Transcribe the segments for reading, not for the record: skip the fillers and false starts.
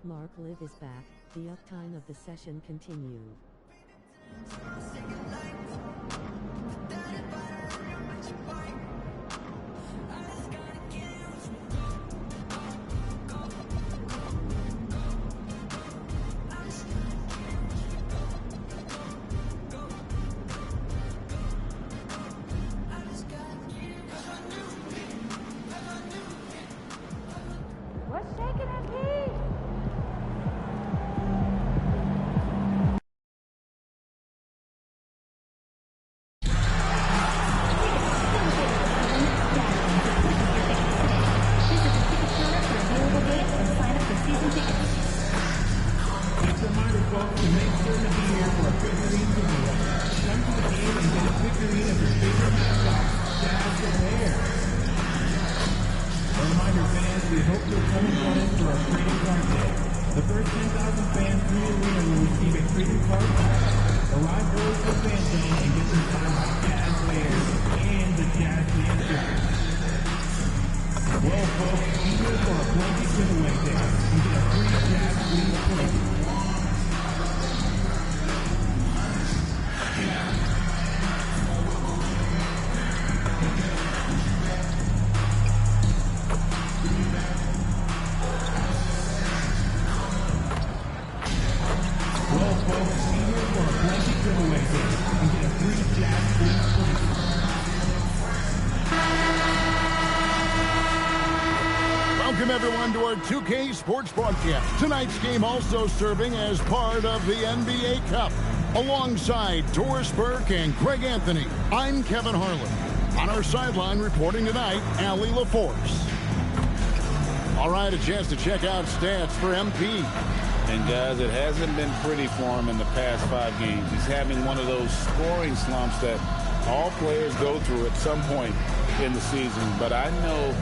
Mark Liv is back. The uptime of the session continued. What's shaking that key? The first 10,000 fans through the arena will receive a trading card. Arrive early for fan zone and get some time by Jazz players and the Jazz dancers. Well, folks, be here for a blanket giveaway day. You get a free Jazz League blanket. Welcome everyone to our 2K Sports broadcast. Tonight's game also serving as part of the NBA Cup. Alongside Doris Burke and Greg Anthony, I'm Kevin Harlan. On our sideline reporting tonight, Allie LaForce. All right, a chance to check out stats for MP. And guys, it hasn't been pretty for him in the past 5 games. He's having one of those scoring slumps that all players go through at some point in the season. But I know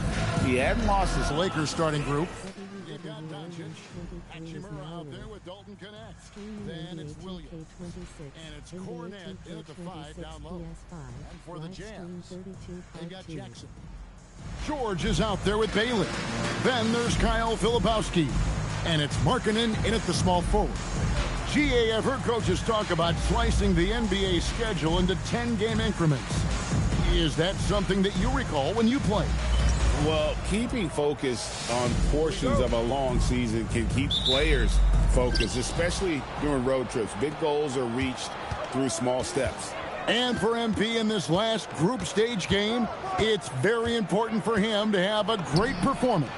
he hadn't lost his Lakers starting group. You got Doncic, Hachimura out there with Dalton Connect. Then it's Williams. And it's Cornette in at the 5 down low. And for the Jazz, they've got Jackson. George is out there with Bailey. Then there's Kyle Filipowski. And it's Markkanen in at the small forward. GA heard coaches talk about slicing the NBA schedule into 10-game increments. Is that something that you recall when you played? Well, keeping focus on portions of a long season can keep players focused, especially during road trips. Big goals are reached through small steps. And for MP in this last group stage game, it's very important for him to have a great performance.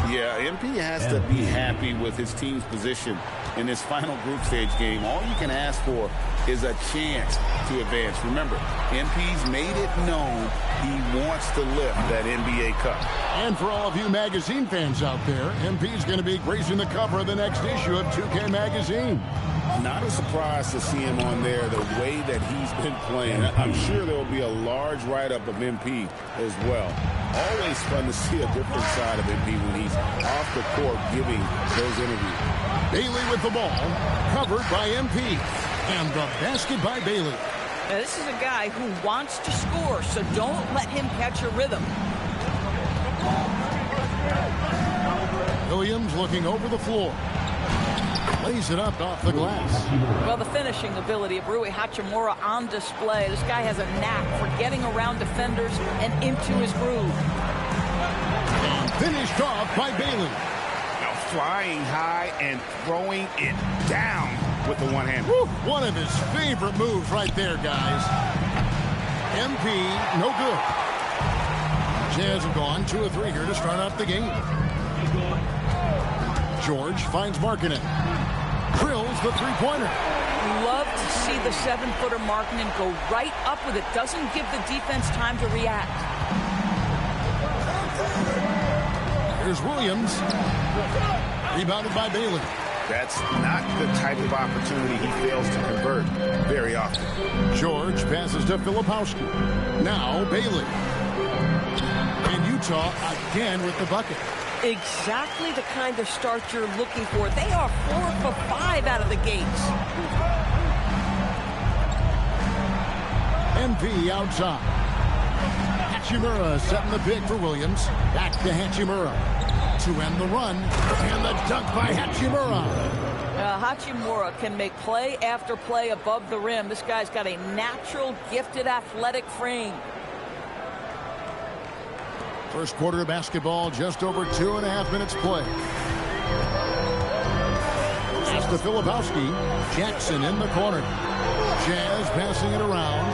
Yeah, MP has to be happy with his team's position in this final group stage game. All you can ask for is a chance to advance. Remember, MP's made it known he wants to lift that NBA Cup. And for all of you magazine fans out there, MP's going to be gracing the cover of the next issue of 2K Magazine. Not a surprise to see him on there the way that he's been playing. I'm sure there will be a large write-up of MP as well. Always fun to see a different side of MP when he's off the court giving those interviews. Bailey with the ball, covered by MP. And the basket by Bailey. Now, this is a guy who wants to score, so don't let him catch a rhythm. Williams looking over the floor. Lays it up off the glass. Well, the finishing ability of Rui Hachimura on display. This guy has a knack for getting around defenders and into his groove. And finished off by Bailey. Now flying high and throwing it down with the one hand. One of his favorite moves right there, guys. MP, no good. Jazz have gone 2 of 3 here to start out the game. George finds Markkanen. Drills the three-pointer. Love to see the 7-footer Markkanen go right up with it. Doesn't give the defense time to react. Here's Williams. Rebounded by Bailey. That's not the type of opportunity he fails to convert very often. George passes to Filipowski. Now Bailey. And Utah again with the bucket. Exactly the kind of start you're looking for. They are 4 for 5 out of the gates. MP outside. Hachimura setting the pick for Williams. Back to Hachimura. to end the run. And the dunk by Hachimura. Hachimura can make play after play above the rim. This guy's got a natural, gifted, athletic frame. First quarter of basketball, just over 2.5 minutes play. Pass to Filipowski. Jackson in the corner. Jazz passing it around.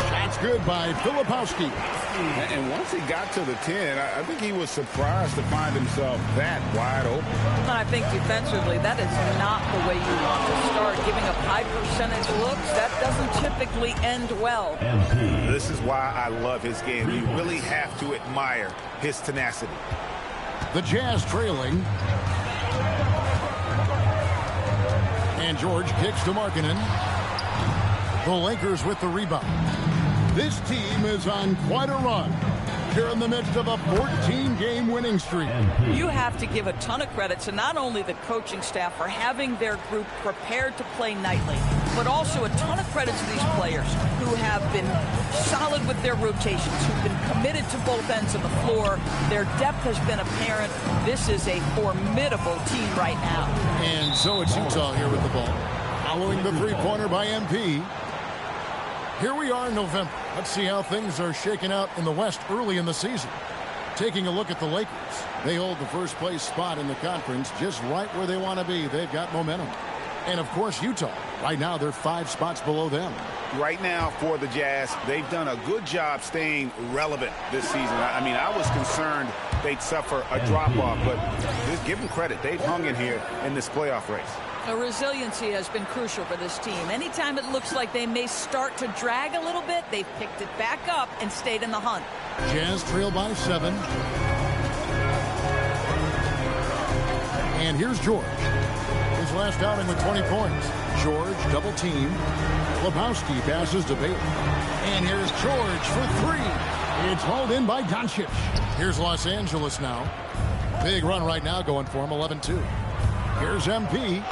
Shot's good by Filipowski. And once he got to the 10, I think he was surprised to find himself that wide open. And I think defensively, that is not the way you want to start. Giving up high percentage looks, that doesn't typically end well. This is why I love his game. You really have to admire his tenacity. The Jazz trailing. And George kicks to Markkanen. The Lakers with the rebound. This team is on quite a run. Here in the midst of a 14-game winning streak. You have to give a ton of credit to not only the coaching staff for having their group prepared to play nightly, but also a ton of credit to these players who have been solid with their rotations, who've been committed to both ends of the floor. Their depth has been apparent. This is a formidable team right now. And so it's Utah here with the ball. Following the three-pointer by MP. Here we are in November. Let's see how things are shaking out in the West early in the season. Taking a look at the Lakers. They hold the first place spot in the conference just right where they want to be. They've got momentum. And, of course, Utah. Right now, they're 5 spots below them. Right now, for the Jazz, they've done a good job staying relevant this season. I mean, I was concerned they'd suffer a drop-off, but just give them credit. They've hung in here in this playoff race. Resiliency has been crucial for this team. Anytime it looks like they may start to drag a little bit, they've picked it back up and stayed in the hunt. Jazz trail by 7. And here's George. His last outing with 20 points. George double team. Lebowski passes to Bailey. And here's George for 3. It's hauled in by Doncic. Here's Los Angeles now. Big run right now going for him, 11-2. Here's MP.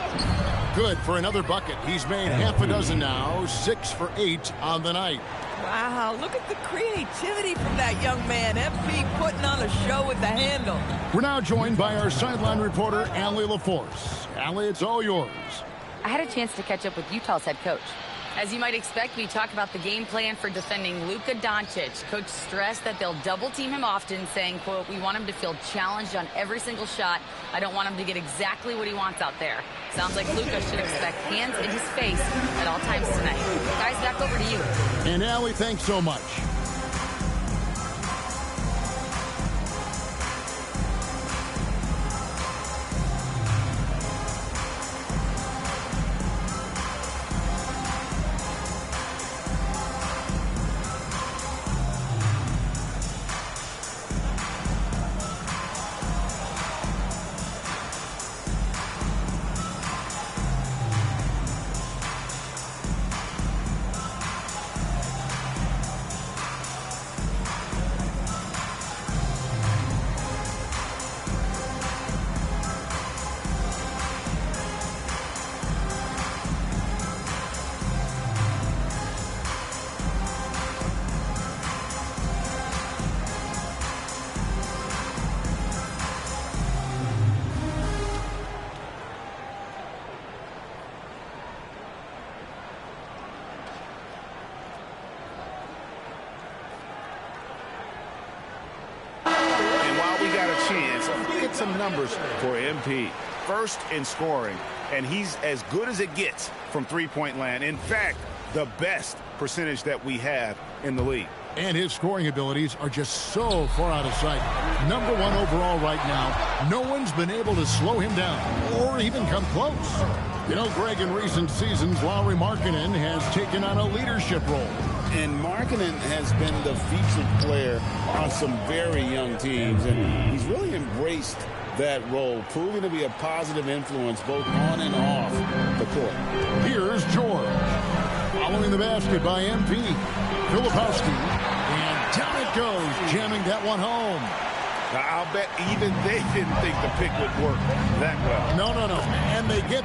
Good for another bucket. He's made half a dozen now, 6 for 8 on the night. Wow, look at the creativity from that young man. MP putting on a show with the handle. We're now joined by our sideline reporter, Allie LaForce. Allie, it's all yours. I had a chance to catch up with Utah's head coach. As you might expect, we talk about the game plan for defending Luka Doncic. Coach stressed that they'll double team him often, saying, quote, "We want him to feel challenged on every single shot. I don't want him to get exactly what he wants out there." Sounds like Luka should expect hands in his face at all times tonight. Guys, back over to you. And Allie, thanks so much. Get some numbers for MP. First in scoring, and he's as good as it gets from three-point land. In fact, the best percentage that we have in the league. And his scoring abilities are just so far out of sight. #1 overall right now. No one's been able to slow him down or even come close. You know, Greg, in recent seasons, Lauri Markkanen has taken on a leadership role. And Markkanen has been the featured player on some very young teams, and he's really embraced that role, proving to be a positive influence both on and off the court. Here's George. Following the basket by MP. Filipowski. And down it goes, jamming that one home. Now, I'll bet even they didn't think the pick would work that well. No. And they get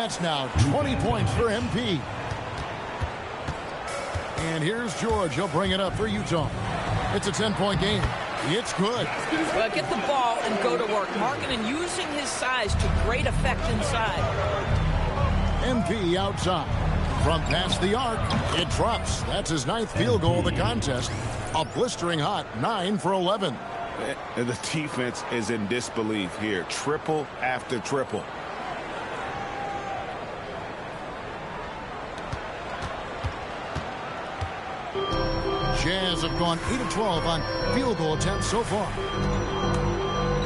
That's now 20 points for MP. And here's George. He'll bring it up for Utah. It's a 10-point game. It's good. Well, get the ball and go to work. Markkanen using his size to great effect inside. MP outside. From past the arc, it drops. That's his 9th field goal of the contest. A blistering hot 9 for 11. The defense is in disbelief here. Triple after triple. Jazz have gone 8 of 12 on field goal attempts so far.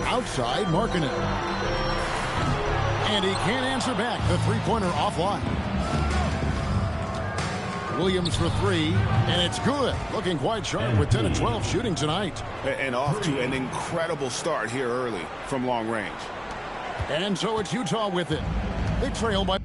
Outside, Markkanen. And he can't answer back. The three-pointer offline. Williams for 3, and it's good. Looking quite sharp with 10 of 12 shooting tonight. And off to an incredible start here early from long range. And so it's Utah with it. They trail by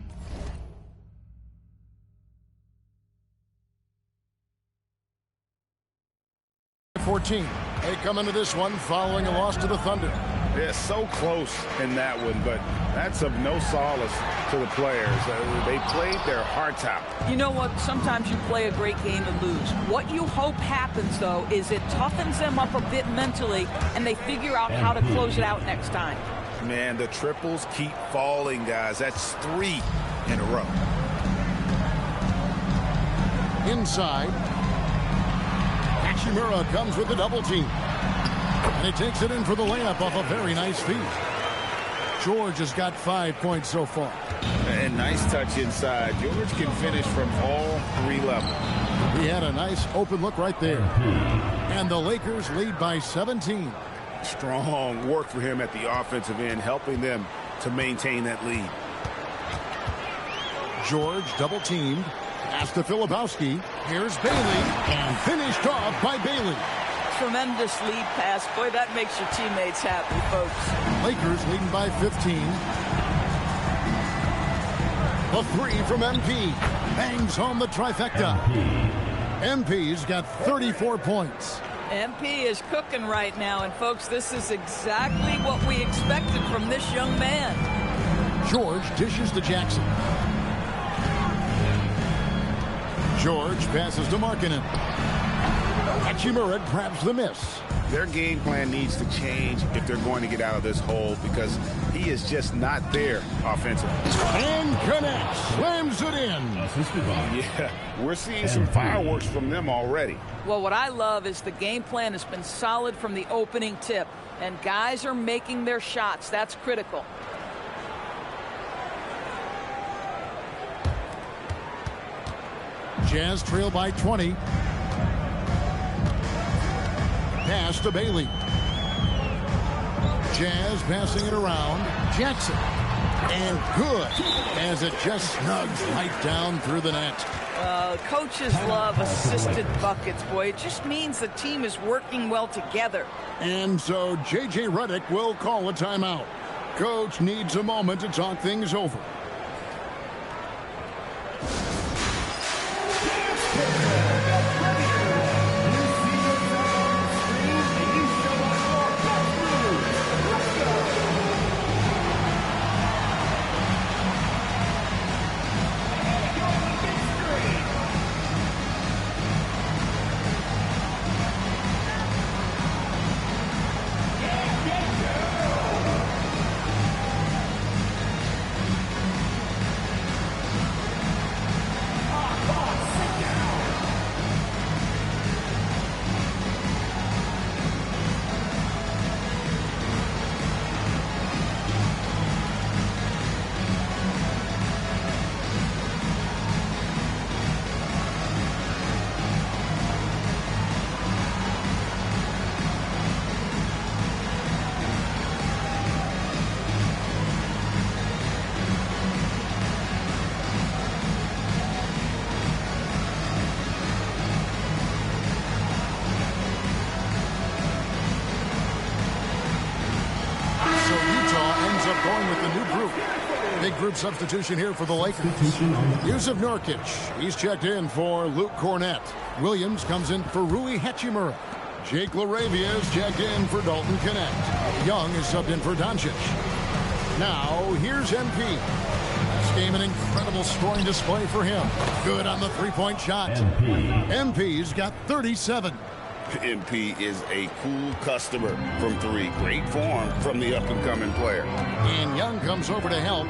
14. They come into this one following a loss to the Thunder. Yeah, so close in that one, but that's of no solace to the players. They played their hearts out. You know what? Sometimes you play a great game and lose. What you hope happens, though, is it toughens them up a bit mentally, and they figure out how to close it out next time. Man, the triples keep falling, guys. That's 3 in a row. Inside. Hachimura comes with the double team. And he takes it in for the layup off a very nice feed. George has got 5 points so far. And nice touch inside. George can finish from all 3 levels. He had a nice open look right there. And the Lakers lead by 17. Strong work for him at the offensive end, helping them to maintain that lead. George double teamed. Pass to Filipowski. Here's Bailey. And finished off by Bailey. Tremendous lead pass. Boy, that makes your teammates happy, folks. Lakers leading by 15. The 3 from MP. Bangs home the trifecta. MP's got 34 points. MP is cooking right now, and folks, this is exactly what we expected from this young man. George dishes to Jackson. George passes to Markkanen. Hachimura grabs the miss. Their game plan needs to change if they're going to get out of this hole because he is just not there offensively. And connects. Slams it in. Yeah, we're seeing some fireworks from them already. Well, what I love is the game plan has been solid from the opening tip, and guys are making their shots. That's critical. Jazz trail by 20. Pass to Bailey. Jazz passing it around. Jackson. And good as it just snugs right down through the net. Coaches love assisted buckets, boy. It just means the team is working well together. And so J.J. Redick will call a timeout. Coach needs a moment to talk things over. Going with the new group. Big group substitution here for the Lakers. Yusuf Nurkic. He's checked in for Luke Cornett. Williams comes in for Rui Hachimura. Jake LaRavia is checked in for Dalton Knecht. Young is subbed in for Doncic. Now, here's MP. game, an incredible scoring display for him. Good on the three-point shot. MP's got 37. MP is a cool customer from three. Great form from the up-and-coming player. And Young comes over to help.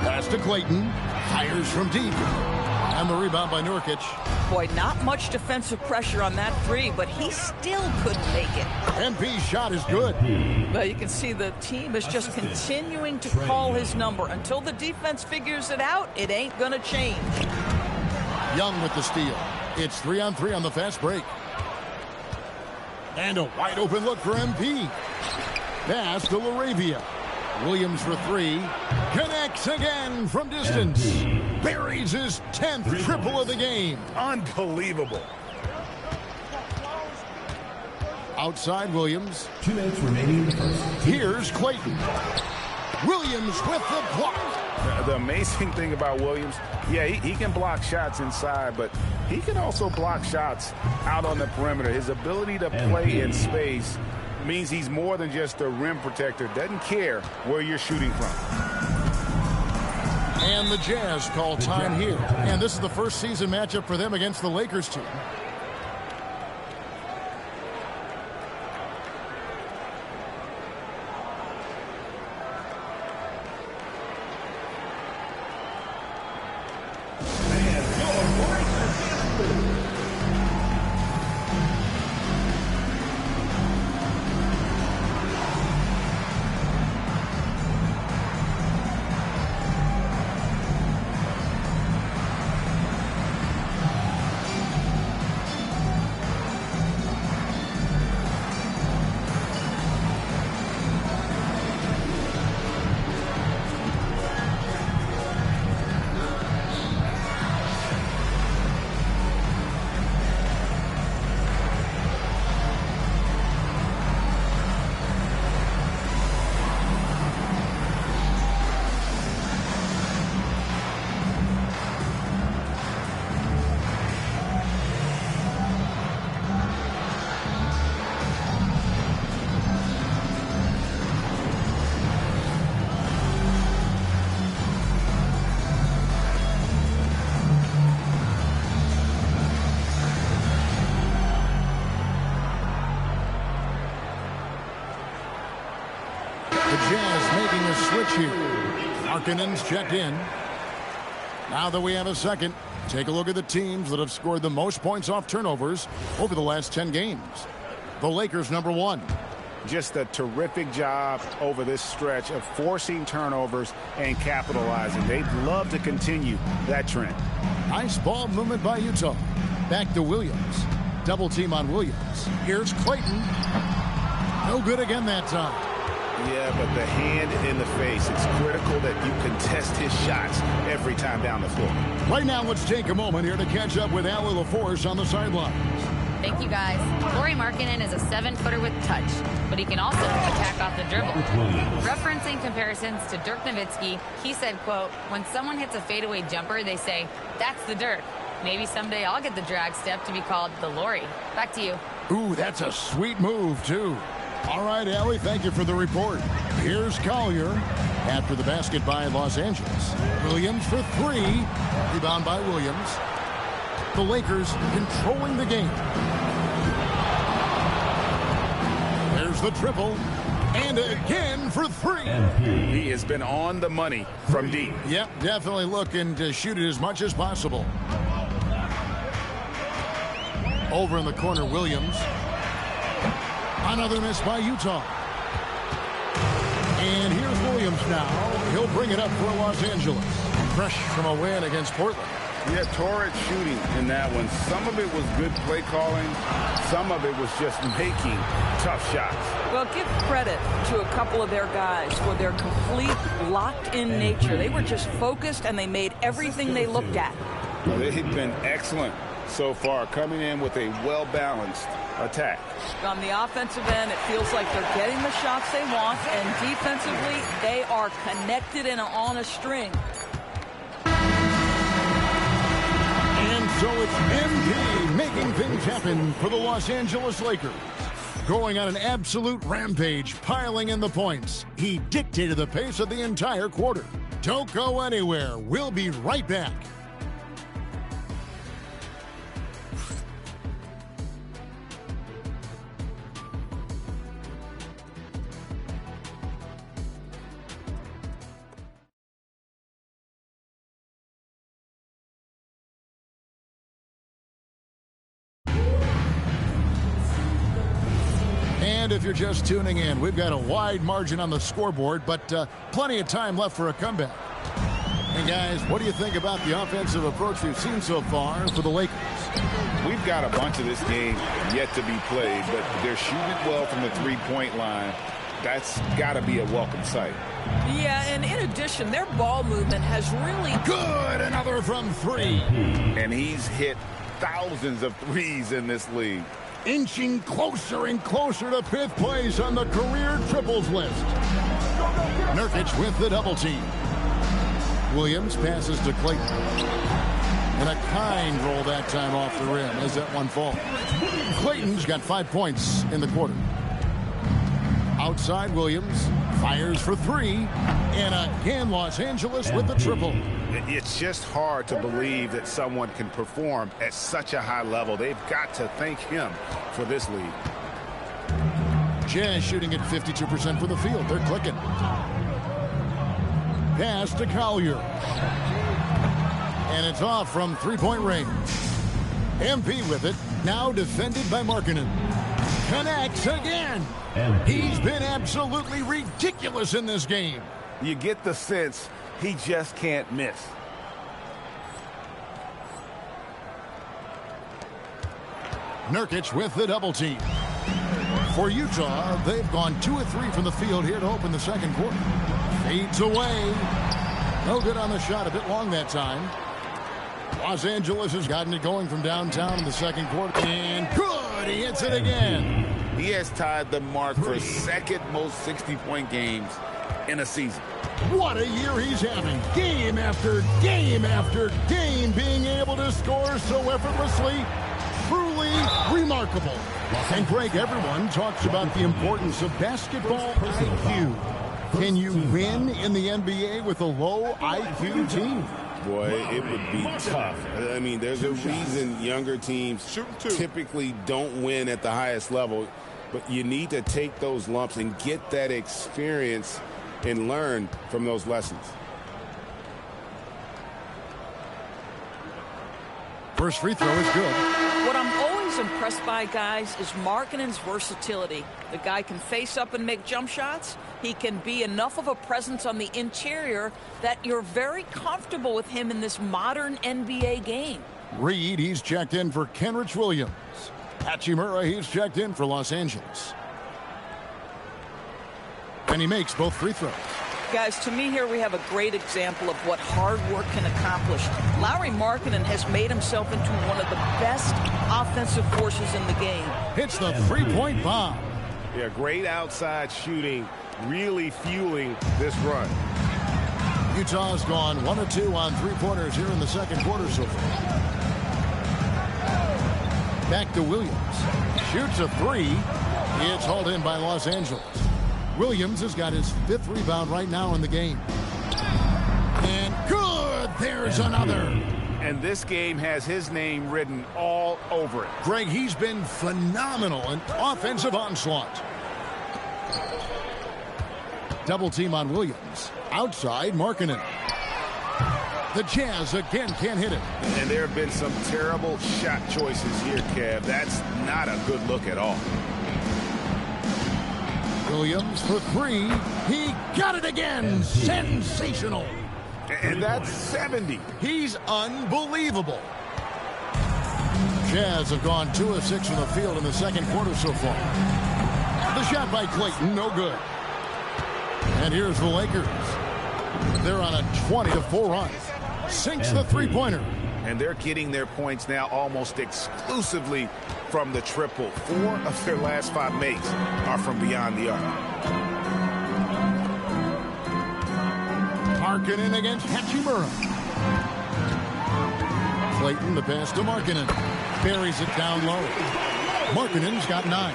Pass to Clayton. Fires from deep. And the rebound by Nurkic. Boy, not much defensive pressure on that three, but he still couldn't make it. MP's shot is good. Well, you can see the team is just continuing to call his number. Until the defense figures it out, it ain't going to change. Young with the steal. It's 3-on-3 on the fast break. And a wide open look for MP. Pass to LaRavia. Williams for three. Connects again from distance. Buries his 10th triple of the game. Unbelievable. Outside Williams. 2 minutes remaining in the first. Here's Clayton. Williams with the block. The amazing thing about Williams, yeah, he can block shots inside, but he can also block shots out on the perimeter. His ability to play in space means he's more than just a rim protector. Doesn't care where you're shooting from. And the Jazz call time here. And this is the first season matchup for them against the Lakers team. Jazz making a switch here. Markkanen's checked in. Now that we have a second, take a look at the teams that have scored the most points off turnovers over the last 10 games. The Lakers, number 1. Just a terrific job over this stretch of forcing turnovers and capitalizing. They'd love to continue that trend. Nice ball movement by Utah. Back to Williams. Double team on Williams. Here's Clayton. No good again that time. Yeah, but the hand in the face, it's critical that you contest his shots every time down the floor. Right now, let's take a moment here to catch up with Allie LaForce on the sidelines. Thank you, guys. Lauri Markkanen is a 7-footer with touch, but he can also attack off the dribble. Referencing comparisons to Dirk Nowitzki, he said, quote, "When someone hits a fadeaway jumper, they say, that's the Dirk. Maybe someday I'll get the drag step to be called the Lauri." Back to you. Ooh, that's a sweet move, too. All right, Allie, thank you for the report. Here's Collier after the basket by Los Angeles. Williams for three. Rebound by Williams. The Lakers controlling the game. There's the triple. And again for three. He has been on the money from deep. Yep, definitely looking to shoot it as much as possible. Over in the corner, Williams. Another miss by Utah. And here's Williams now. He'll bring it up for Los Angeles. Fresh from a win against Portland. Yeah, torrid shooting in that one. Some of it was good play calling. Some of it was just making tough shots. Well, give credit to a couple of their guys for their complete locked-in nature. They were just focused, and they made everything they looked at. They've been excellent so far, coming in with a well-balanced attack. On the offensive end, it feels like they're getting the shots they want, and defensively, they are connected and on a string. And so it's MP making things happen for the Los Angeles Lakers. going on an absolute rampage, piling in the points. He dictated the pace of the entire quarter. Don't go anywhere. We'll be right back. And if you're just tuning in, we've got a wide margin on the scoreboard, but plenty of time left for a comeback. And guys, what do you think about the offensive approach we've seen so far for the Lakers? We've got a bunch of this game yet to be played, but they're shooting it well from the three-point line. That's got to be a welcome sight. Yeah, and in addition, their ball movement has really... Good! Another from three. And he's hit thousands of threes in this league. Inching closer and closer to fifth place on the career triples list. Nurkic with the double team. Williams passes to Clayton. And a kind roll that time off the rim as that one falls. Clayton's got 5 points in the quarter. Outside, Williams fires for three. And again, Los Angeles with the triple. It's just hard to believe that someone can perform at such a high level. They've got to thank him for this lead. Jazz shooting at 52% for the field. They're clicking. Pass to Collier. And it's off from three-point range. MP with it. Now defended by Markkanen. Connects again. He's been absolutely ridiculous in this game. You get the sense he just can't miss. Nurkic with the double team. For Utah, they've gone 2 of 3 from the field here to open the second quarter. Fades away. No good on the shot. A bit long that time. Los Angeles has gotten it going from downtown in the second quarter. And good! He hits it again. He has tied the mark for second most 60-point games in a season. What a year he's having. Game after game after game, being able to score so effortlessly. Truly remarkable. And Greg, everyone talks about the importance of basketball IQ. Can you win in the NBA with a low IQ team? Boy, it would be tough. I mean, there's a reason younger teams typically don't win at the highest level, but you need to take those lumps and get that experience and learn from those lessons. First free throw is good. What I'm always impressed by, guys, is Markkanen's versatility. The guy can face up and make jump shots. He can be enough of a presence on the interior that you're very comfortable with him in this modern NBA game. Reed, he's checked in for Kenrich Williams. Hachimura, he's checked in for Los Angeles. And he makes both free throws. Guys, to me here we have a great example of what hard work can accomplish. Lauri Markkanen has made himself into one of the best offensive forces in the game. Hits the three-point bomb. Yeah, great outside shooting, really fueling this run. Utah's gone 1 of 2 on three-pointers here in the second quarter so far. Back to Williams. Shoots a three. It's hauled in by Los Angeles. Williams has got his 5th rebound right now in the game. And good! There's another. And this game has his name written all over it. Greg, he's been phenomenal in offensive onslaught. Double team on Williams. Outside, Markkanen. The Jazz again can't hit it. And there have been some terrible shot choices here, Kev. That's not a good look at all. Williams for three. He got it again. Sensational. And that's 70. He's unbelievable. Jazz have gone 2 of 6 from the field in the second quarter so far. The shot by Clayton, no good. And here's the Lakers. They're on a 20-4 run. Sinks the three-pointer. And they're getting their points now almost exclusively from the triple. 4 of their last 5 makes are from beyond the arc. Markkanen against Hachimura. Clayton, the pass to Markkanen. Buries it down low. Markkanen's got 9.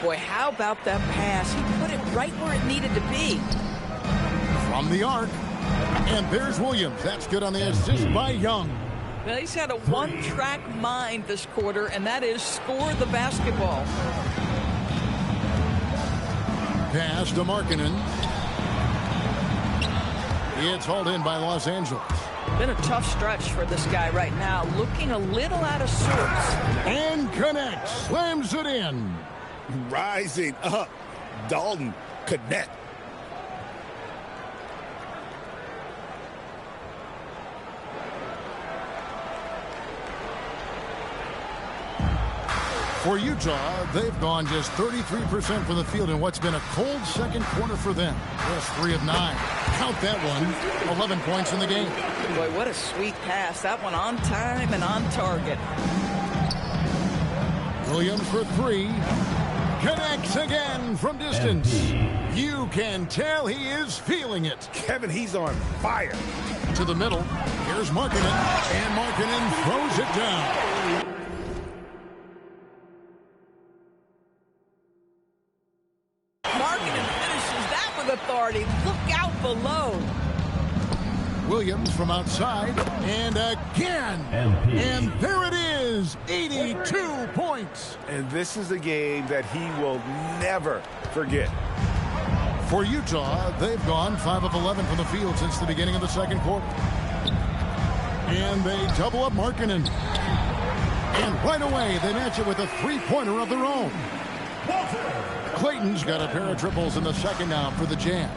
Boy, how about that pass? He put it right where it needed to be. From the arc. And there's Williams. That's good on the assist by Young. Well, he's had a one-track mind this quarter, and that is score the basketball. Pass to Markkanen. It's hauled in by Los Angeles. Been a tough stretch for this guy right now. Looking a little out of sorts. And connects. Slams it in. Rising up. Dalton connect. For Utah, they've gone just 33% from the field in what's been a cold second quarter for them. Just 3 of 9. Count that one. 11 points in the game. Boy, what a sweet pass. That one on time and on target. Williams for 3. Connects again from distance. You can tell he is feeling it. Kevin, he's on fire. To the middle. Here's Markkanen. And Markkanen throws it down. Authority. Look out below. Williams from outside, and again. And there it is, 82 points. And this is a game that he will never forget. For Utah, they've gone 5 of 11 from the field since the beginning of the second quarter. And they double up Markkanen. And right away, they match it with a three-pointer of their own. Clayton's got a pair of triples in the second now for the Jazz.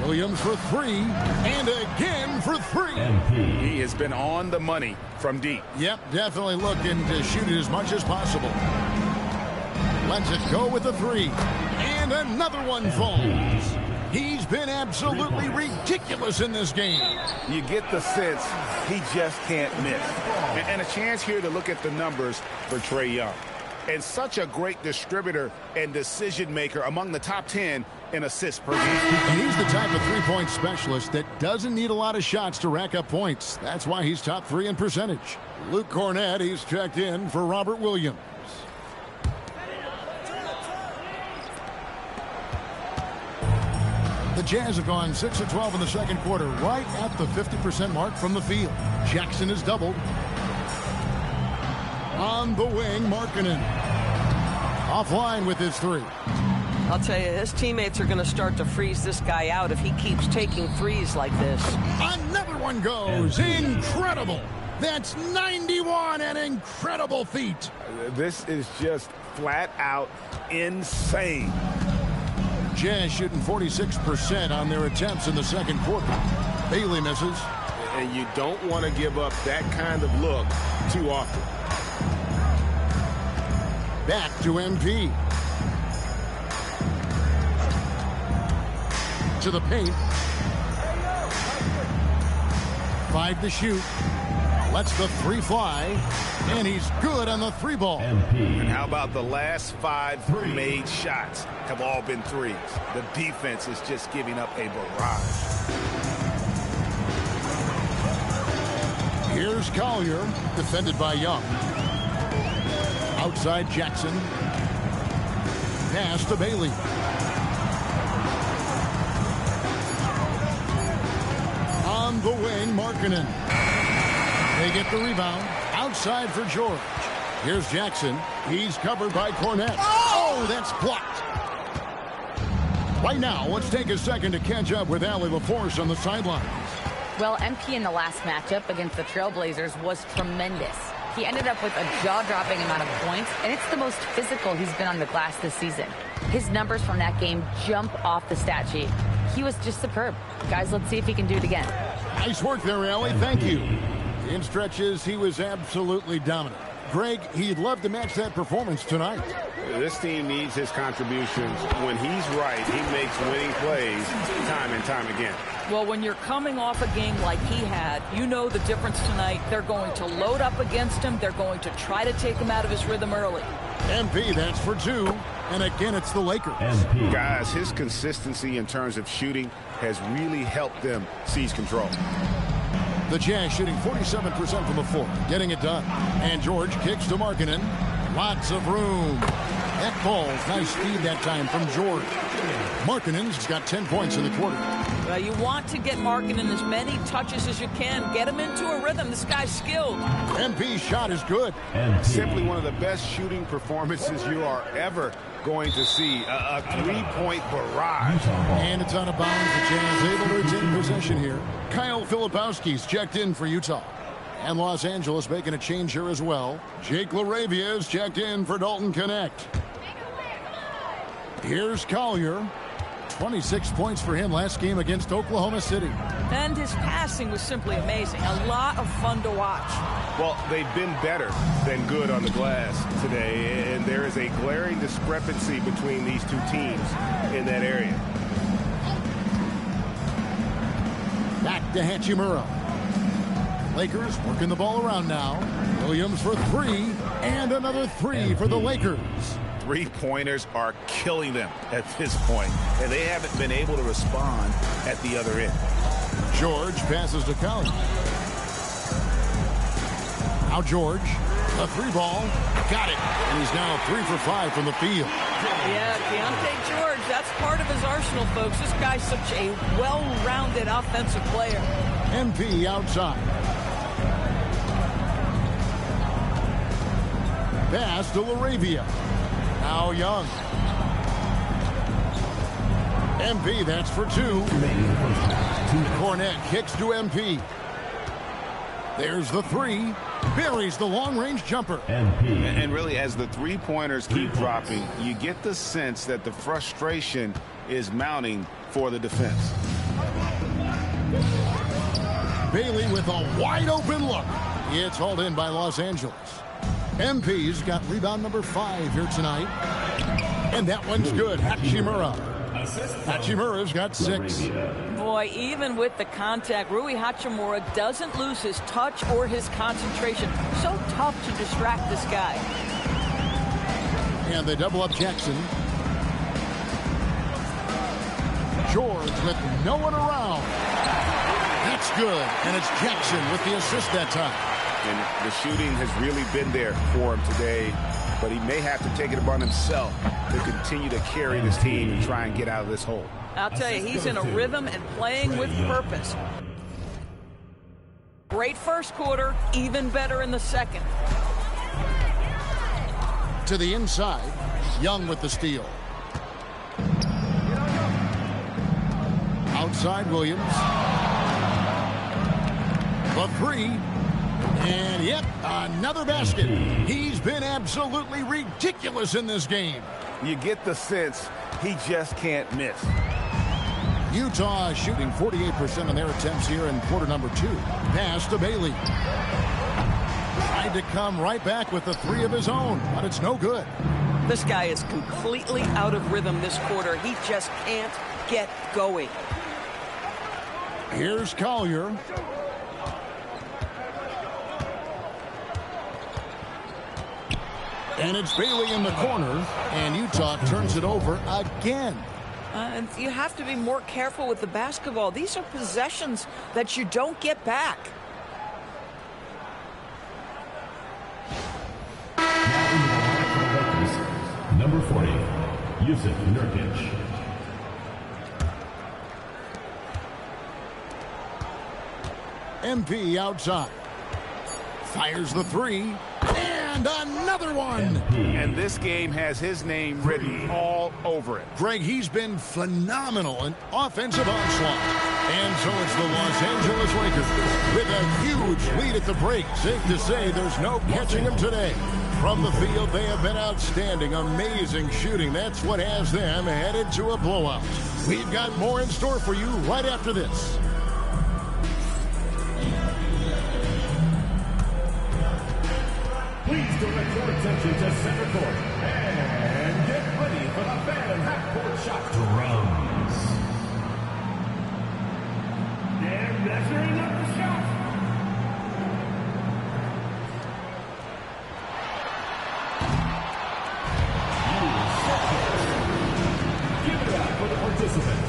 Williams for 3, and again for 3. He has been on the money from deep. Yep, definitely looking to shoot it as much as possible. Lets it go with the 3, and another one falls. He's been absolutely ridiculous in this game. You get the sense he just can't miss. And a chance here to look at the numbers for Trae Young. And such a great distributor and decision maker, among the top 10 in assists per game. And he's the type of three-point specialist that doesn't need a lot of shots to rack up points. That's why he's top 3 in percentage. Luke Cornett, he's checked in for Robert Williams. The Jazz have gone 6 of 12 in the second quarter, right at the 50% mark from the field. Jackson is doubled. On the wing, Markkanen. Offline with his 3. I'll tell you, his teammates are going to start to freeze this guy out if he keeps taking threes like this. Another one goes. Incredible. That's 91, an incredible feat. This is just flat out insane. Jazz shooting 46% on their attempts in the second quarter. Bailey misses. And you don't want to give up that kind of look too often. Back to MP. To the paint. 5 to shoot. Lets the 3 fly. And he's good on the 3 ball. And how about the last 5 made shots have all been threes. The defense is just giving up a barrage. Here's Collier, defended by Young. Outside Jackson. Pass to Bailey. On the wing, Markkanen. They get the rebound. Outside for George. Here's Jackson. He's covered by Cornett. Oh, that's blocked. Right now, let's take a second to catch up with Allie LaForce on the sidelines. Well, MP in the last matchup against the Trailblazers was tremendous. He ended up with a jaw-dropping amount of points, and it's the most physical he's been on the glass this season. His numbers from that game jump off the stat sheet. He was just superb. Guys, let's see if he can do it again. Nice work there, Allie. Thank you. In stretches, he was absolutely dominant. Greg, he'd love to match that performance tonight. This team needs his contributions. When he's right, he makes winning plays time and time again. Well, when you're coming off a game like he had, you know the difference tonight. They're going to load up against him. They're going to try to take him out of his rhythm early. MP, that's for 2. And again, it's the Lakers. Guys, his consistency in terms of shooting has really helped them seize control. The Jazz shooting 47% from the floor, getting it done. And George kicks to Markkanen. Lots of room. That ball's nice speed that time from George. Markkanen's got 10 points in the quarter. Well, you want to get Markkanen as many touches as you can. Get him into a rhythm. This guy's skilled. MP's shot is good. Simply one of the best shooting performances you are ever going to see. A three-point barrage. And it's out of bounds. The Jazz able to retain possession here. Kyle Filipowski's checked in for Utah. And Los Angeles making a change here as well. Jake LaRavia is checked in for Dalton Connect. Here's Collier. 26 points for him last game against Oklahoma City. And his passing was simply amazing. A lot of fun to watch. Well, they've been better than good on the glass today, and there is a glaring discrepancy between these two teams in that area. Back to Hachimura. Lakers working the ball around now. Williams for three, and another three for the Lakers. Three-pointers are killing them at this point, and they haven't been able to respond at the other end. George passes to Collier. Now George, a three ball, got it. And he's now 3 for 5 from the field. Yeah, Keontae George, that's part of his arsenal, folks. This guy's such a well-rounded offensive player. MP outside. Pass to LaRavia. Now Young. MP, that's for 2. Cornette kicks to MP. There's the 3. Buries the long-range jumper. And really, as the three-pointers keep dropping, you get the sense that the frustration is mounting for the defense. Bailey with a wide-open look. It's hauled in by Los Angeles. MP's got rebound number 5 here tonight. And that one's good. Hachimura. Hachimura's got 6. Boy, even with the contact, Rui Hachimura doesn't lose his touch or his concentration. So tough to distract this guy. And they double up Jackson. George with no one around. That's good. And it's Jackson with the assist that time. And the shooting has really been there for him today, but he may have to take it upon himself to continue to carry this team and try and get out of this hole. I'll tell you, he's in a rhythm and playing with purpose. Great first quarter, even better in the second. To the inside, Young with the steal. Outside Williams. The 3. And yep, another basket. He's been absolutely ridiculous in this game. You get the sense he just can't miss. Utah shooting 48% on their attempts here in quarter number 2. Pass to Bailey. Tried to come right back with the 3 of his own, but it's no good. This guy is completely out of rhythm this quarter. He just can't get going. Here's Collier. And it's Bailey in the corner, and Utah turns it over again. And you have to be more careful with the basketball. These are possessions that you don't get back. Number 40, Yusuf Nurkic. MP outside. Fires the 3. And another one. And this game has his name written all over it. Greg, he's been phenomenal in offensive onslaught. And so it's the Los Angeles Lakers with a huge lead at the break. Safe to say there's no catching them today. From the field, they have been outstanding. Amazing shooting. That's what has them headed to a blowout. We've got more in store for you right after this. Please direct your attention to center court and get ready for the fan half-court shot. Drums. And measuring up the shot. Give it up for the participants.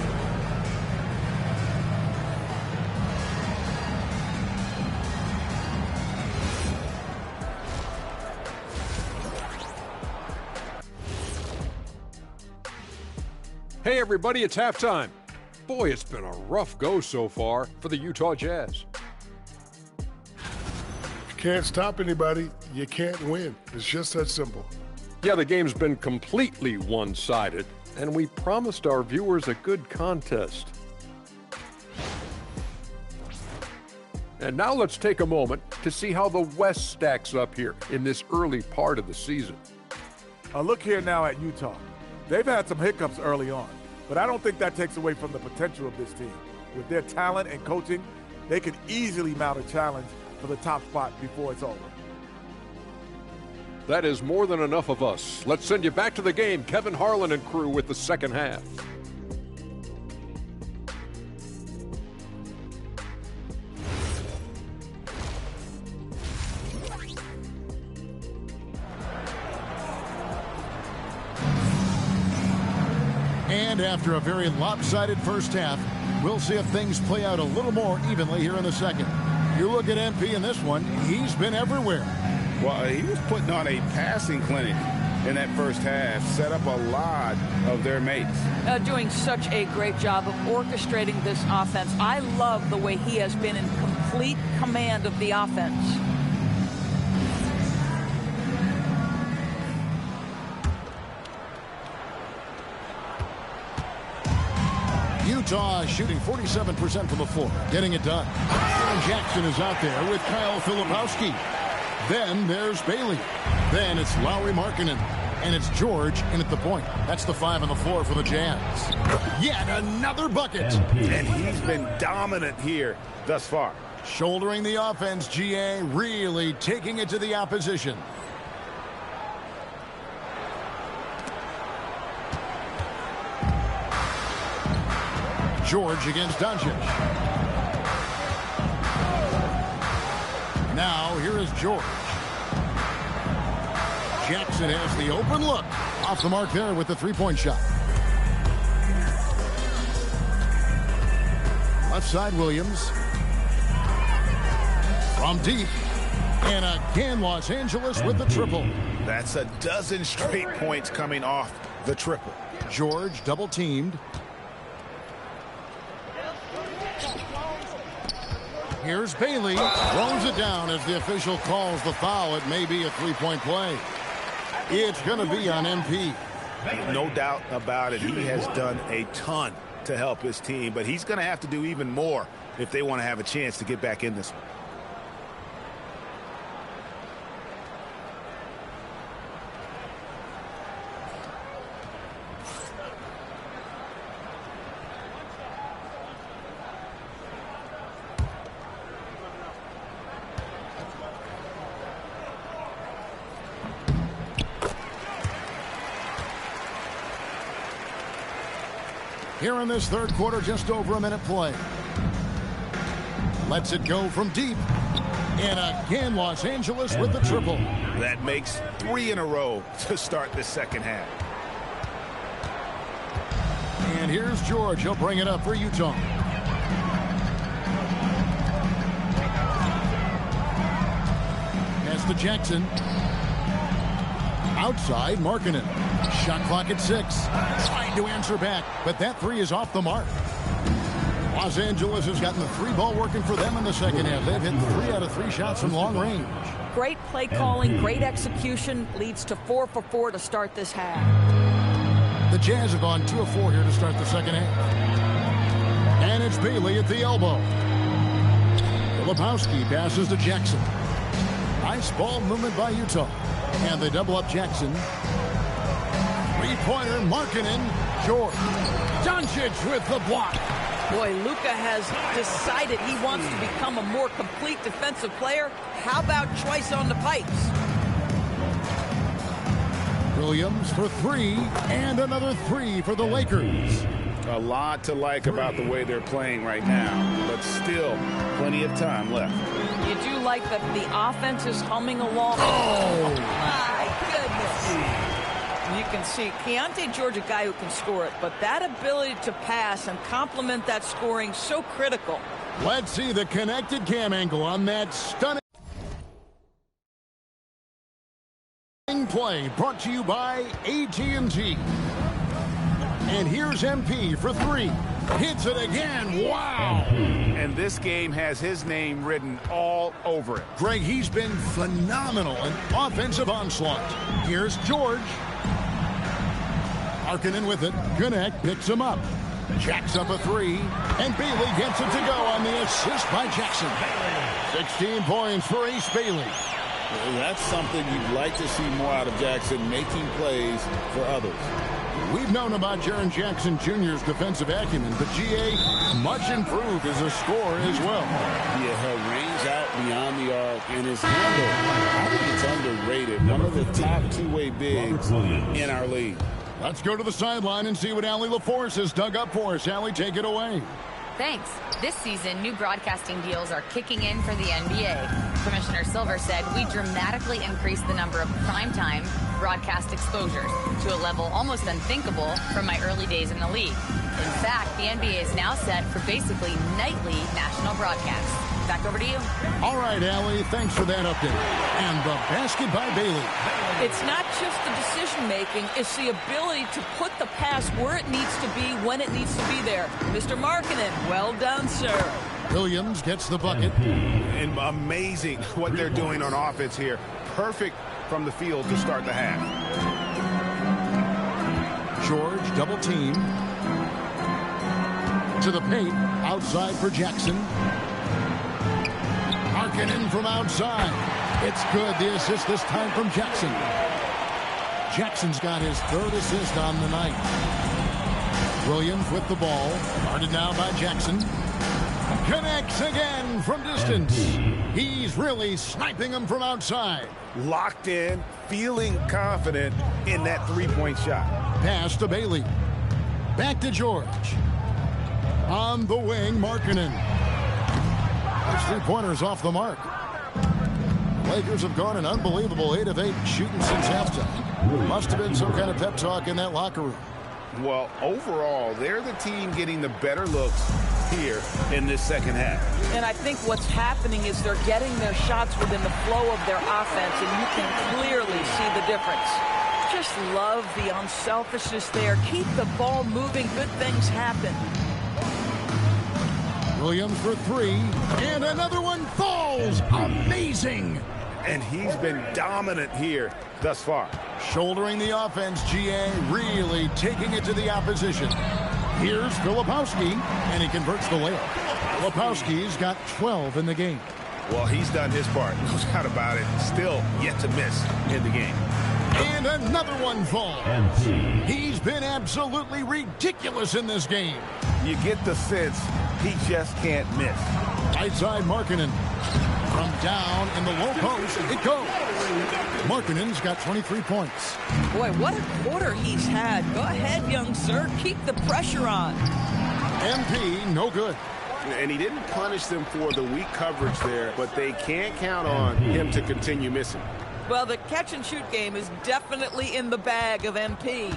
Hey everybody, it's halftime. Boy, it's been a rough go so far for the Utah Jazz. You can't stop anybody, you can't win. It's just that simple. Yeah, the game's been completely one-sided, and we promised our viewers a good contest. And now let's take a moment to see how the West stacks up here in this early part of the season. Look here now at Utah. They've had some hiccups early on, but I don't think that takes away from the potential of this team. With their talent and coaching, they could easily mount a challenge for the top spot before it's over. That is more than enough of us. Let's send you back to the game, Kevin Harlan and crew, with the second half. And after a very lopsided first half, we'll see if things play out a little more evenly here in the second. You look at MP in this one, he's been everywhere. Well, he was putting on a passing clinic in that first half, set up a lot of their mates. Doing such a great job of orchestrating this offense. I love the way he has been in complete command of the offense. Utah shooting 47% from the floor, getting it done. Aaron Jackson is out there with Kyle Filipowski. Then there's Bailey. Then it's Lauri Markkanen. And it's George in at the point. That's the 5 on the floor for the Jazz. Yet another bucket. And he's been dominant here thus far. Shouldering the offense, GA, really taking it to the opposition. George against Doncic. Now here is George. Jackson has the open look. Off the mark there with the three-point shot. Left side, Williams. From deep. And again, Los Angeles with the triple. That's a dozen straight points coming off the triple. George double-teamed. Here's Bailey. Throws it down as the official calls the foul. It may be a three-point play. It's going to be on MP. No doubt about it. He has done a ton to help his team, but he's going to have to do even more if they want to have a chance to get back in this one. Here in this third quarter, just over a minute play. Lets it go from deep. And again, Los Angeles with the triple. That makes 3 in a row to start the second half. And here's George. He'll bring it up for Utah. Pass to Jackson. Outside, Markkanen. Shot clock at 6. Trying to answer back, but that 3 is off the mark. Los Angeles has gotten the 3-ball working for them in the second half. They've hit 3 out of 3 shots from long range. Great play calling, great execution, leads to 4 for 4 to start this half. The Jazz have gone 2 of 4 here to start the second half. And it's Bailey at the elbow. Filipowski passes to Jackson. Nice ball movement by Utah. And they double up Jackson. Three-pointer, Markkanen, George. Doncic with the block. Boy, Luka has decided he wants to become a more complete defensive player. How about choice on the pipes? Williams for 3, and another 3 for the Lakers. A lot to like about the way they're playing right now, but still plenty of time left. You do like that the offense is humming along. Oh, my goodness. You can see Keontae George, a guy who can score it, but that ability to pass and complement that scoring, so critical. Let's see the connected cam angle on that stunning play brought to you by AT&T. And here's MP for three. Hits it again. Wow. And this game has his name written all over it. Greg, he's been phenomenal in offensive onslaught. Here's George. Markkanen with it. Connect picks him up. Jacks up a three. And Bailey gets it to go on the assist by Jackson. 16 points for Ace Bailey. Well, that's something you'd like to see more out of Jackson, making plays for others. We've known about Jaren Jackson Jr.'s defensive acumen, but GA much improved as a scorer as well. Yeah, range out beyond the arc, and his handle, I think it's underrated. One of the top two-way bigs in our league. Let's go to the sideline and see what Allie LaForce has dug up for us. Allie, take it away. Thanks. This season, new broadcasting deals are kicking in for the NBA. Commissioner Silver said we dramatically increased the number of primetime broadcast exposures to a level almost unthinkable from my early days in the league. In fact, the NBA is now set for basically nightly national broadcasts. Back over to you. All right, Allie, thanks for that update. And the basket by Bailey. It's not just the decision-making, it's the ability to put the pass where it needs to be, when it needs to be there. Mr. Markkanen, well done, sir. Williams gets the bucket. And amazing what they're doing on offense here. Perfect from the field to start the half. George double team. To the paint, outside for Jackson. Markkanen from outside. It's good. The assist this time from Jackson. Jackson's got his third assist on the night. Williams with the ball. Guarded now by Jackson. Connects again from distance. He's really sniping him from outside. Locked in, feeling confident in that three-point shot. Pass to Bailey. Back to George. On the wing, Markkanen. His three-pointer's off the mark. Lakers have gone an unbelievable 8 of 8 shooting since halftime. Must have been some kind of pep talk in that locker room. Well, overall, they're the team getting the better looks here in this second half. And I think what's happening is they're getting their shots within the flow of their offense, and you can clearly see the difference. Just love the unselfishness there. Keep the ball moving. Good things happen. Williams for three, and another one falls. Amazing. And he's been dominant here thus far. Shouldering the offense, GA really taking it to the opposition. Here's Filipowski, and he converts the layup. Filipowski's got 12 in the game. Well, he's done his part. No doubt about it. Still yet to miss in the game. And another one falls. He's been absolutely ridiculous in this game. You get the sense he just can't miss. Right side, Markkanen. From down in the low post, it goes. Markkanen's got 23 points. Boy, what a quarter he's had. Go ahead, young sir. Keep the pressure on. MP, no good. And he didn't punish them for the weak coverage there, but they can't count on him to continue missing. Well, the catch-and-shoot game is definitely in the bag of MP.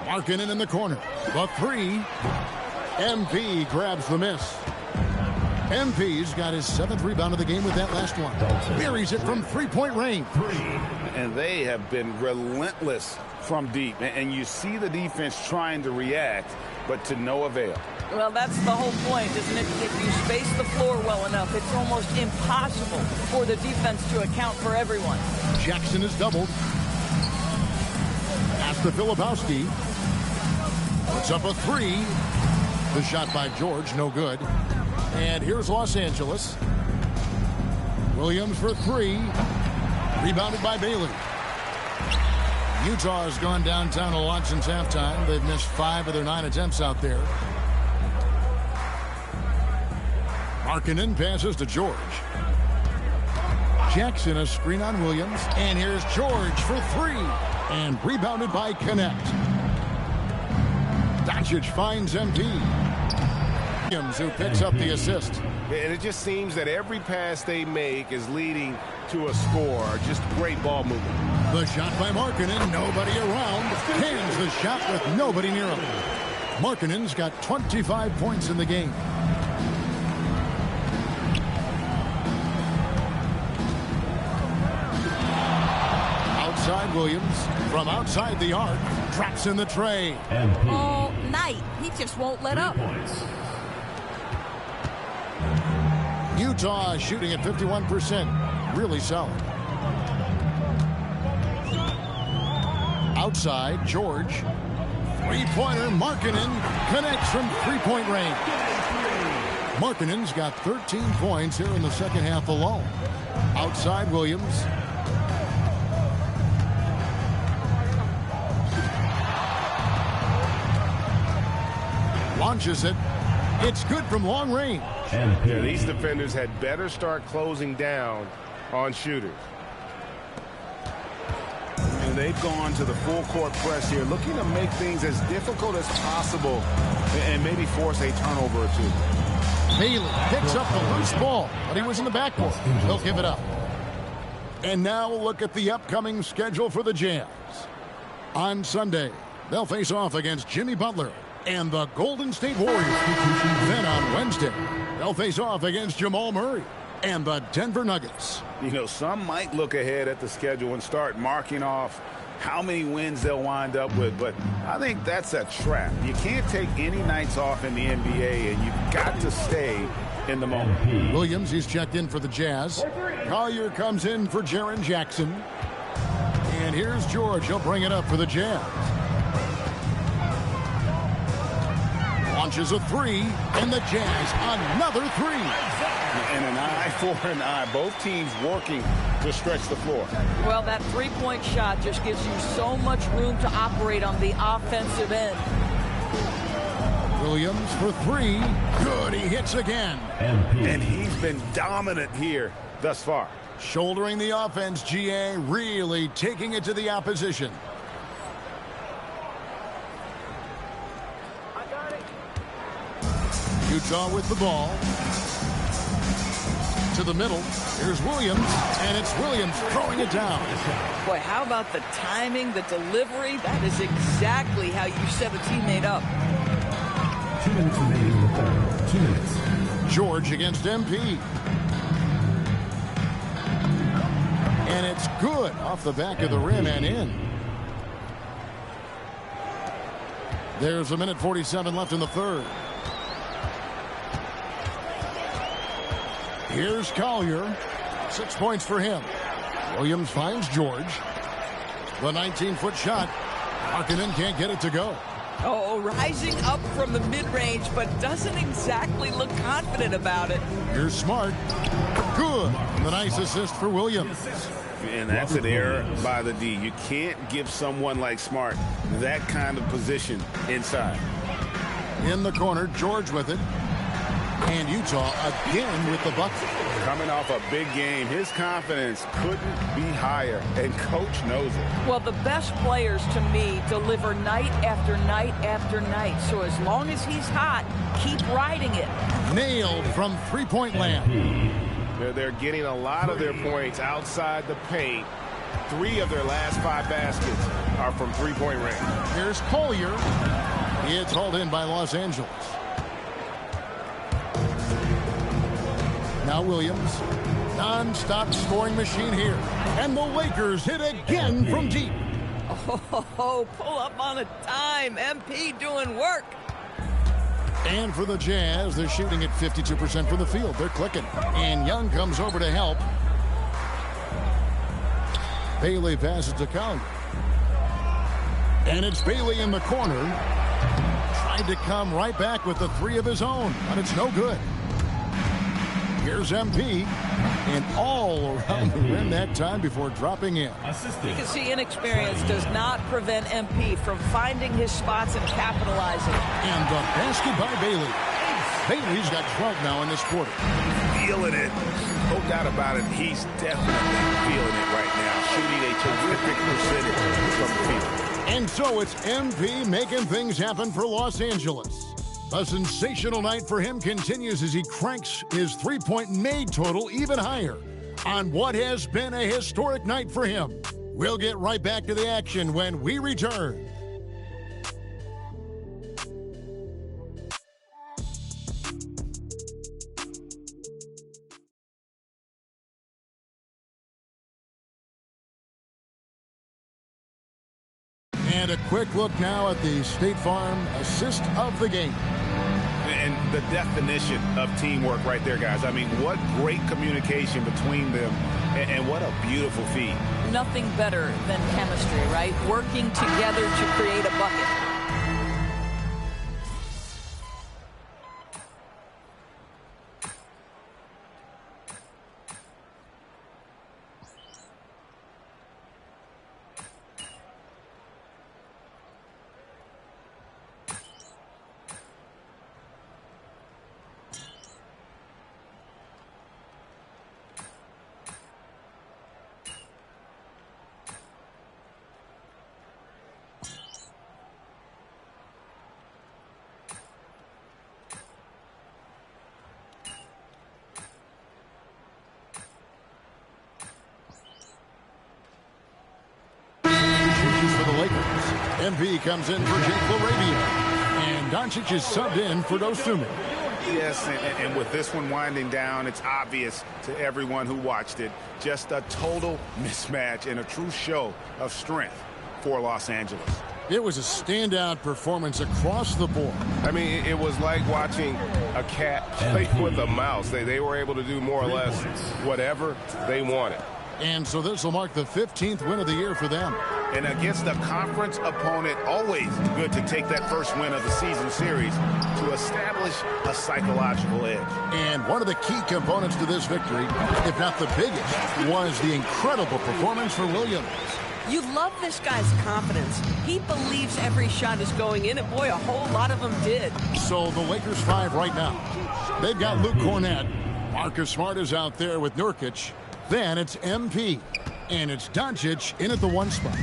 Markkanen in the corner. The three. MP grabs the miss. MP's got his 7th rebound of the game with that last one. Buries it from three-point range. And they have been relentless from deep. And you see the defense trying to react, but to no avail. Well, that's the whole point, isn't it? If you space the floor well enough, it's almost impossible for the defense to account for everyone. Jackson is doubled. Pass to Filipowski. Puts up a three. The shot by George, no good. And here's Los Angeles. Williams for three. Rebounded by Bailey. Utah has gone downtown a lot since halftime. They've missed 5 of their 9 attempts out there. Markkanen passes to George. Jackson a screen on Williams. And here's George for three. And rebounded by Connect. Doncic finds MP. Williams who picks up the assist. And it just seems that every pass they make is leading to a score. Just great ball movement. The shot by Markkanen. Nobody around. Hands the shot with nobody near him. Markkanen's got 25 points in the game. Outside Williams. From outside the arc. Traps in the tray. All night. He just won't let up. Utah shooting at 51%. Really solid. Outside, George. Three-pointer, Markkanen connects from three-point range. Markkanen's got 13 points here in the second half alone. Outside, Williams. Launches it. It's good from long range. Yeah, these defenders had better start closing down on shooters. And they've gone to the full court press here, looking to make things as difficult as possible and maybe force a turnover or two. Bailey picks up the loose ball, but he was in the backcourt. They'll give it up. And now we'll look at the upcoming schedule for the Jazz. On Sunday, they'll face off against Jimmy Butler and the Golden State Warriors. Then on Wednesday, they'll face off against Jamal Murray and the Denver Nuggets. You know, some might look ahead at the schedule and start marking off how many wins they'll wind up with, but I think that's a trap. You can't take any nights off in the NBA, and you've got to stay in the moment. Williams, he's checked in for the Jazz. Collier comes in for Jaren Jackson. And here's George. He'll bring it up for the Jazz. Launches a three, and the Jazz another three. And an eye for an eye. Both teams working to stretch the floor. Well, that three-point shot just gives you so much room to operate on the offensive end. Williams for three. Good, he hits again. And he's been dominant here thus far. Shouldering the offense, GA, really taking it to the opposition. Utah with the ball. To the middle. Here's Williams, and it's Williams throwing it down. Boy, how about the timing, the delivery? That is exactly how you set a teammate up. 2 minutes remaining in the third. 2 minutes. George against MP. And it's good off the back of the rim and in. There's a minute 47 left in the third. Here's Collier. 6 points for him. Williams finds George. The 19-foot shot. Markkanen can't get it to go. Oh, rising up from the mid-range, but doesn't exactly look confident about it. Here's Smart. Good. The nice assist for Williams. And that's an error by the D. You can't give someone like Smart that kind of position inside. In the corner, George with it. And Utah again with the bucket. Coming off a big game, his confidence couldn't be higher, and Coach knows it. Well, the best players, to me, deliver night after night after night. So as long as he's hot, keep riding it. Nailed from three-point land. They're getting a lot of their points outside the paint. 3 of their last 5 baskets are from three-point range. Here's Collier. It's hauled in by Los Angeles. Now Williams, non-stop scoring machine here. And the Lakers hit again from deep. Oh, pull up on a dime. MP doing work. And for the Jazz, they're shooting at 52% from the field. They're clicking. And Young comes over to help. Bailey passes to Collier. And it's Bailey in the corner. Tried to come right back with the 3 of his own, but it's no good. Here's MP, and all around the rim that time before dropping in. You can see inexperience does not prevent MP from finding his spots and capitalizing. And the basket by Bailey. Bailey's got 12 now in this quarter. Feeling it. No doubt about it. He's definitely feeling it right now. Shooting a terrific percentage from the field. And so it's MP making things happen for Los Angeles. A sensational night for him continues as he cranks his three-point made total even higher on what has been a historic night for him. We'll get right back to the action when we return. And a quick look now at the State Farm assist of the game. And the definition of teamwork right there, guys. I mean, what great communication between them, and what a beautiful feed. Nothing better than chemistry, right? Working together to create a bucket. MP comes in for Jake Laravia. And Doncic is subbed in for Dosunmu. Yes, and with this one winding down, it's obvious to everyone who watched it. Just a total mismatch and a true show of strength for Los Angeles. It was a standout performance across the board. I mean, it was like watching a cat play with a mouse. They were able to do more or less whatever they wanted. And so this will mark the 15th win of the year for them. And against a conference opponent, always good to take that first win of the season series to establish a psychological edge. And one of the key components to this victory, if not the biggest, was the incredible performance for Williams. You love this guy's confidence. He believes every shot is going in, and boy, a whole lot of them did. So the Lakers 5 right now. They've got Luke Cornett. Marcus Smart is out there with Nurkic. Then it's MP. And it's Doncic in at the 1 spot.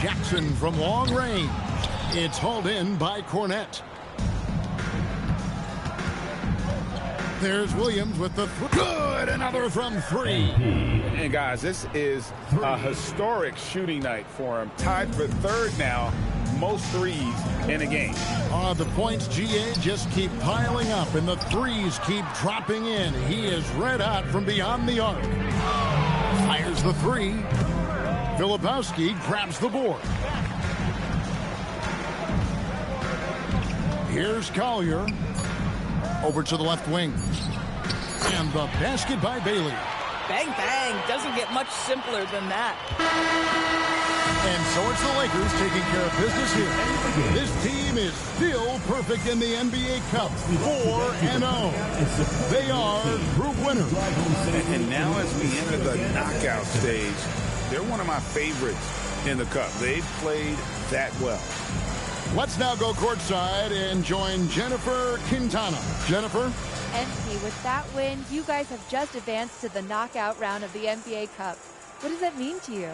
Jackson from long range. It's hauled in by Cornett. There's Williams with the good. Another from 3. And guys, this is a historic shooting night for him. Tied for 3rd now, most threes in a game. The points, GA, just keep piling up, and the threes keep dropping in. He is red hot from beyond the arc. Fires the 3. Filipowski grabs the board. Here's Collier. Over to the left wing. And the basket by Bailey. Bang, bang. Doesn't get much simpler than that. And so it's the Lakers taking care of business here. This team is still perfect in the NBA Cup. 4-0. They are group winners. And now as we enter the knockout stage, they're one of my favorites in the Cup. They've played that well. Let's now go courtside and join Jennifer Quintana. Jennifer? MP, with that win, you guys have just advanced to the knockout round of the NBA Cup. What does that mean to you?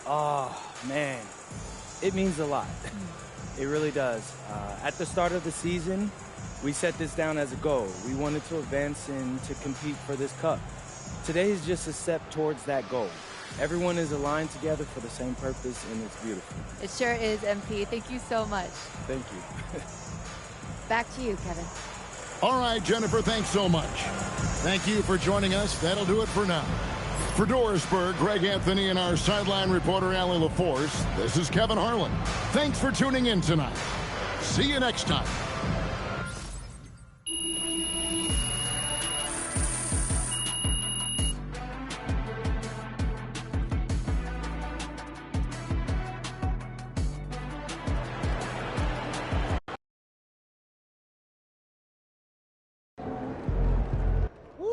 Oh, man. It means a lot. It really does. At the start of the season, we set this down as a goal. We wanted to advance and to compete for this cup. Today is just a step towards that goal. Everyone is aligned together for the same purpose, and it's beautiful. It sure is, MP. Thank you so much. Thank you. Back to you, Kevin. All right, Jennifer, thanks so much. Thank you for joining us. That'll do it for now. For Dorisburg, Greg Anthony, and our sideline reporter, Allie LaForce, this is Kevin Harlan. Thanks for tuning in tonight. See you next time.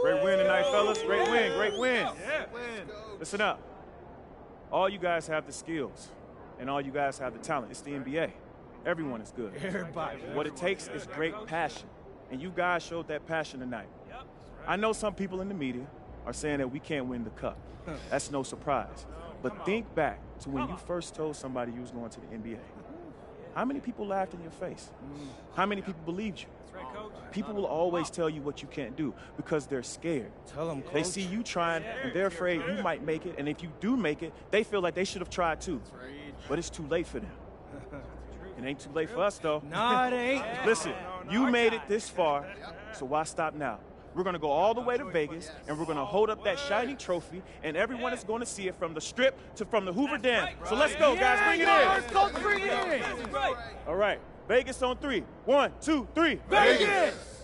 Great win tonight, fellas. Great win, great win. Listen up. All you guys have the skills, and all you guys have the talent. It's the NBA. Everyone is good. Everybody. What it takes is great passion, and you guys showed that passion tonight. I know some people in the media are saying that we can't win the cup. That's no surprise. But think back to when you first told somebody you was going to the NBA. How many people laughed in your face? How many people believed you? People will always tell you what you can't do because they're scared. Tell them, Coach. They see you trying, and they're afraid you might make it. And if you do make it, they feel like they should have tried too. But it's too late for them. It ain't too late for us, though. No, it ain't. Listen, you made it this far, so why stop now? We're going to go all the way to Vegas, and we're going to hold up that shiny trophy, and everyone is going to see it from the Strip to from the Hoover Dam. So let's go, guys. Bring it in. Coach, bring it in. All right. Vegas on 3. 1, 2, 3. Vegas!